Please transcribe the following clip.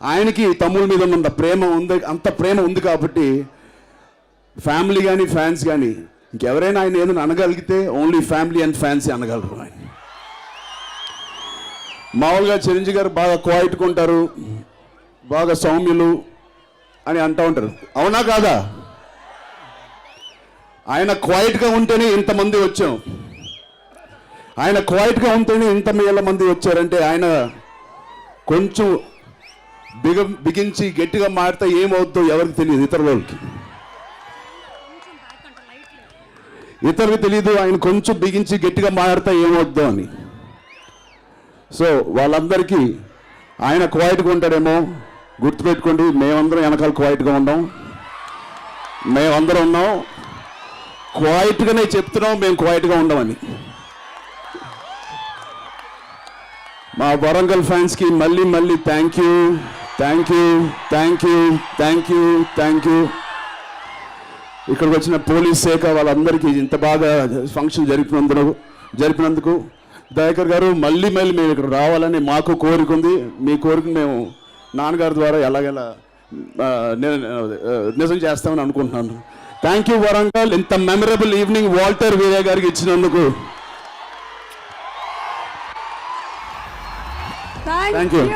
ఆయనకి తమ్ముళ్ళ మీద ఉన్న ప్రేమ ఉంది, అంత ప్రేమ ఉంది కాబట్టి ఫ్యామిలీ కానీ ఫ్యాన్స్ కానీ ఇంకెవరైనా ఆయన ఏదైనా అనగలిగితే ఓన్లీ ఫ్యామిలీ అండ్ ఫ్యాన్స్ అనగలరు. ఆయన మామూలుగా చిరంజీవి గారు బాగా క్వైట్గా ఉంటారు, బాగా సౌమ్యులు అని అంటూ ఉంటారు. అవునా కాదా? ఆయన క్వైట్గా ఉంటేనే ఇంతమంది వచ్చాం. ఆయన క్వైట్గా ఉంటేనే ఇంత వేల మంది వచ్చారంటే ఆయన కొంచెం బిగించి గట్టిగా మారితే ఏమవుద్దో ఎవరికి తెలియదు. ఇతరులకు తెలియదు ఆయన కొంచెం బిగించి గట్టిగా మారితే ఏమవుద్దో అని. సో వాళ్ళందరికీ ఆయన క్వైట్గా ఉంటాడేమో గుర్తుపెట్టుకోండి. మేమందరం వెనకాల క్వైట్గా ఉన్నాం, మేమందరం ఉన్నాం. క్వైట్గానే చెప్తున్నాం మేము క్వైట్గా ఉండమని. మా వరంగల్ ఫ్యాన్స్కి మళ్ళీ మళ్ళీ thank you, thank you, thank you, thank you, thank you. ఇక్కడికి వచ్చిన పోలీస్ శాఖ వాళ్ళందరికీ ఇంత బాగా ఫంక్షన్ జరిపినందుకు దయాకర్ గారు మళ్ళీ మళ్ళీ మేము ఇక్కడ రావాలని మాకు కోరిక ఉంది. మీ కోరిక మేము నాన్నగారి ద్వారా ఎలాగెలా నిజం చేస్తామని అనుకుంటున్నాను. థ్యాంక్ యూ వరంగల్, ఇంత మెమరబుల్ ఈవినింగ్ వాల్టర్ వీరయ్య గారికి ఇచ్చినందుకు థ్యాంక్ యూ.